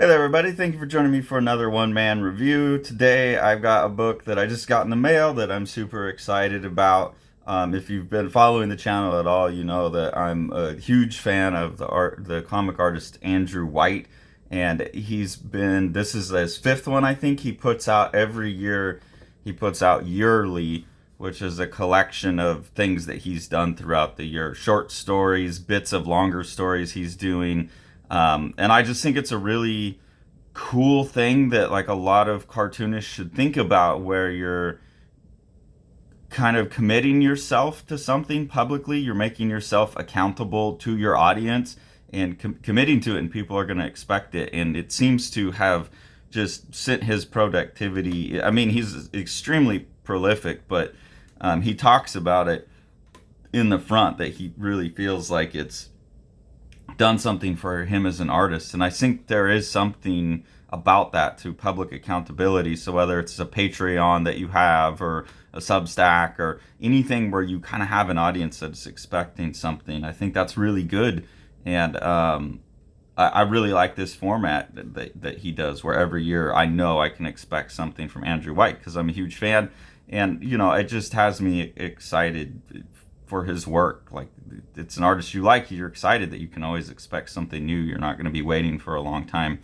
Hey there, everybody. Thank you for joining me for another one-man review. Today, I've got a book that I just got in the mail that I'm super excited about. If you've been following the channel at all, you know that I'm a huge fan of the comic artist Andrew White, and this is his fifth one, I think. He puts out every year. He puts out yearly, which is a collection of things that he's done throughout the year, short stories, bits of longer stories he's doing. And I just think it's a really cool thing that like a lot of cartoonists should think about, where you're kind of committing yourself to something publicly. You're making yourself accountable to your audience and committing to it, and people are going to expect it. And it seems to have just sent his productivity. I mean, he's extremely prolific, but he talks about it in the front that he really feels like it's done something for him as an artist. And I think there is something about that to public accountability. So whether it's a Patreon that you have, or a Substack, or anything where you kind of have an audience that's expecting something, I think that's really good. And I really like this format that he does, where every year I know I can expect something from Andrew White because I'm a huge fan. And, you know, it just has me excited for his work. Like, it's an artist you like, you're excited that you can always expect something new. You're not going to be waiting for a long time.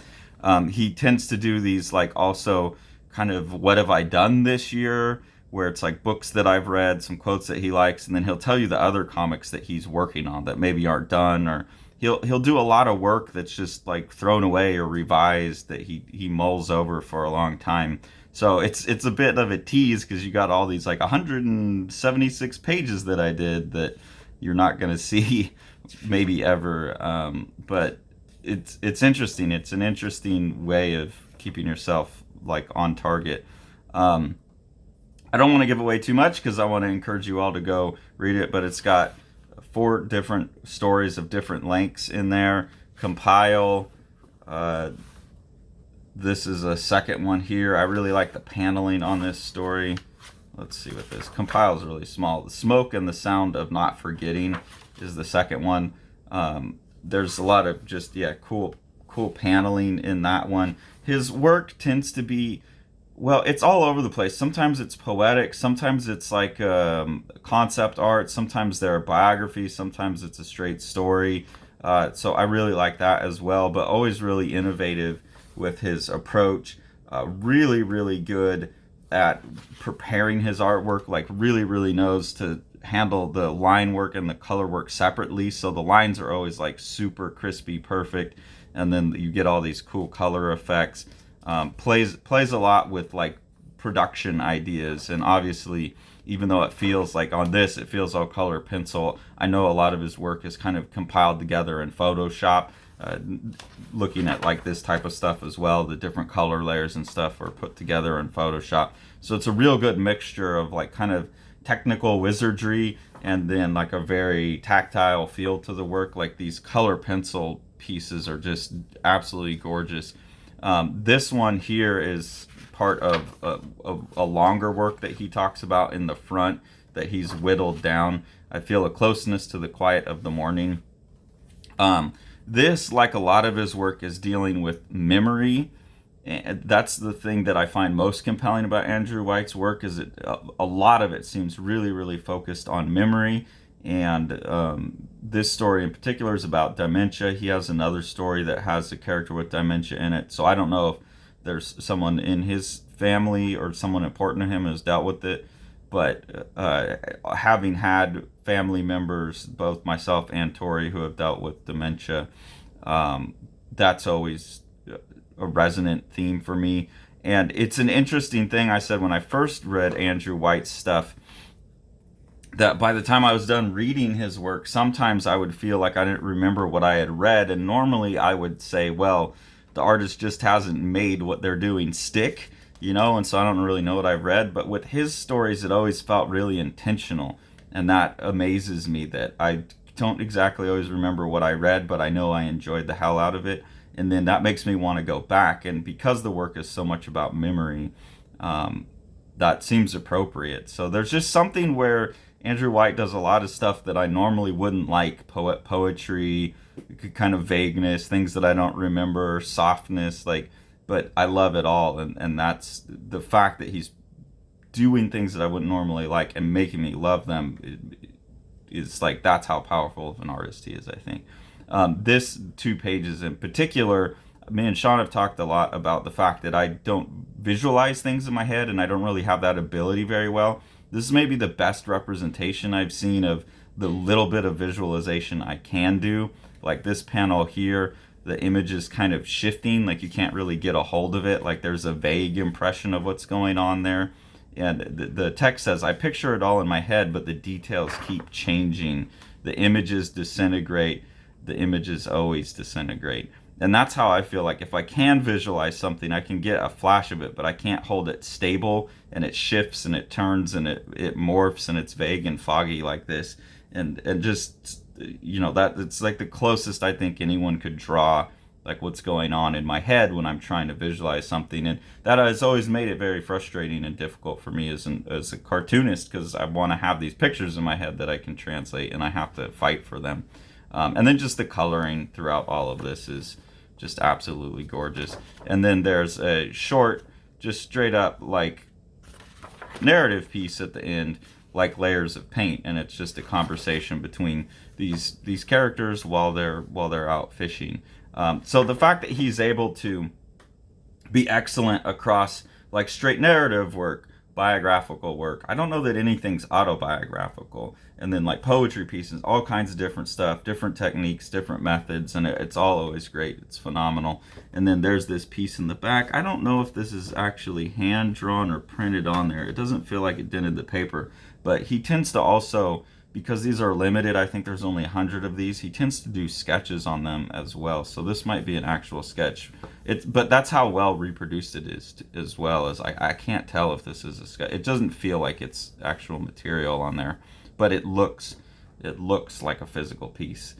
He tends to do these, like, also kind of what have I done this year, where it's like books that I've read, some quotes that he likes, and then he'll tell you the other comics that he's working on that maybe aren't done, or he'll do a lot of work that's just like thrown away or revised that he mulls over for a long time. So it's a bit of a tease because you got all these like 176 pages that I did that you're not going to see maybe ever. But it's interesting. It's an interesting way of keeping yourself like on target. I don't want to give away too much because I want to encourage you all to go read it. But it's got 4 different stories of different lengths in there. Compile. This is a second one here. I really like the paneling on this story. Let's see what this. Compile is really small. The Smoke and the Sound of Not Forgetting is the second one. There's a lot of just, yeah, cool paneling in that one. His work tends to be, well, it's all over the place. Sometimes it's poetic. Sometimes it's like concept art. Sometimes there are biographies. Sometimes it's a straight story. So I really like that as well, but always really innovative with his approach. Really, really good at preparing his artwork. Like really knows to handle the line work and the color work separately. So the lines are always like super crispy, perfect. And then you get all these cool color effects. Plays a lot with like production ideas. And obviously, even though it feels like on this, it feels all color pencil, I know a lot of his work is kind of compiled together in Photoshop. Looking at like this type of stuff as well, the different color layers and stuff are put together in Photoshop. So it's a real good mixture of like kind of technical wizardry and then like a very tactile feel to the work. Like these color pencil pieces are just absolutely gorgeous. This one here is part of a longer work that he talks about in the front that he's whittled down. I feel a closeness to the quiet of the morning. This, like a lot of his work, is dealing with memory. And that's the thing that I find most compelling about Andrew White's work, is it a lot of it seems really focused on memory. And this story in particular is about dementia. He has another story that has a character with dementia in it. So I don't know if there's someone in his family or someone important to him who's dealt with it. But having had family members, both myself and Tori, who have dealt with dementia, that's always a resonant theme for me. And it's an interesting thing. I said when I first read Andrew White's stuff, that by the time I was done reading his work, sometimes I would feel like I didn't remember what I had read. And normally I would say, well, the artist just hasn't made what they're doing stick, you know, and so I don't really know what I've read. But with his stories, it always felt really intentional. And that amazes me, that I don't exactly always remember what I read, but I know I enjoyed the hell out of it. And then that makes me want to go back. And because the work is so much about memory, that seems appropriate. So there's just something where Andrew White does a lot of stuff that I normally wouldn't like. Poetry, kind of vagueness, things that I don't remember, softness, like, but I love it all. And that's the fact that he's doing things that I wouldn't normally like and making me love them is like, that's how powerful of an artist he is, I think. This 2 pages in particular, me and Sean have talked a lot about the fact that I don't visualize things in my head and I don't really have that ability very well. This is maybe the best representation I've seen of the little bit of visualization I can do. Like this panel here, the image is kind of shifting, like you can't really get a hold of it, like there's a vague impression of what's going on there. And the text says, I picture it all in my head, but the details keep changing. The images disintegrate. The images always disintegrate. And that's how I feel like if I can visualize something, I can get a flash of it, but I can't hold it stable, and it shifts and it turns and it morphs and it's vague and foggy like this. And just, you know, that it's like the closest I think anyone could draw like what's going on in my head when I'm trying to visualize something. And that has always made it very frustrating and difficult for me as a cartoonist, because I want to have these pictures in my head that I can translate, and I have to fight for them. And then just the coloring throughout all of this is just absolutely gorgeous. And then there's a short, just straight up like narrative piece at the end, like layers of paint, and it's just a conversation between these characters while they're out fishing. So the fact that he's able to be excellent across like straight narrative work, biographical work, I don't know that anything's autobiographical, and then like poetry pieces, all kinds of different stuff, different techniques, different methods, and it's all always great. It's phenomenal. And then there's this piece in the back. I don't know if this is actually hand drawn or printed on there. It doesn't feel like it dented the paper, but he tends to also, because these are limited, I think there's only 100 of these, he tends to do sketches on them as well. So this might be an actual sketch. But that's how well reproduced it is, as well as I can't tell if this is a sketch. It doesn't feel like it's actual material on there, but it looks like a physical piece.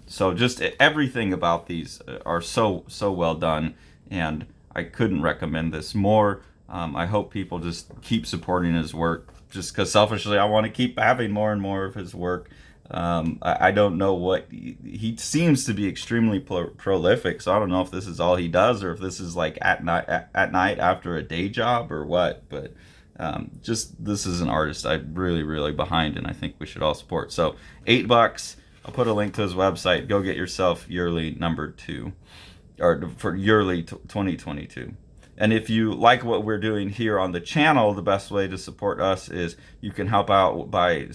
So just everything about these are so well done, and I couldn't recommend this more. I hope people just keep supporting his work, just because selfishly I want to keep having more and more of his work. I don't know what he seems to be extremely prolific, so I don't know if this is all he does or if this is like at night after a day job or what, but just this is an artist I'm really behind, and I think we should all support. So $8, I'll put a link to his website. Go get yourself Yearly #2, or for Yearly 2022. And if you like what we're doing here on the channel, the best way to support us is you can help out by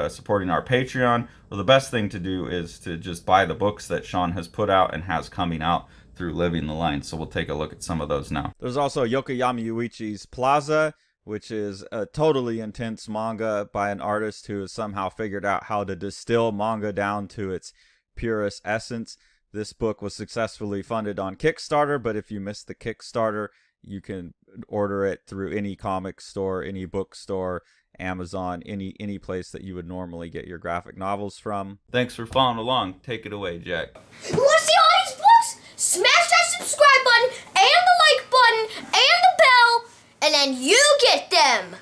supporting our Patreon, or the best thing to do is to just buy the books that Sean has put out and has coming out through Living the Line. So we'll take a look at some of those now. There's also Yokoyama Yuichi's Plaza, which is a totally intense manga by an artist who has somehow figured out how to distill manga down to its purest essence. This book was successfully funded on Kickstarter, but if you missed the Kickstarter, you can order it through any comic store, any bookstore, Amazon, any place that you would normally get your graphic novels from. Thanks for following along. Take it away, Jack. You want to see all these books? Smash that subscribe button and the like button and the bell, and then you get them.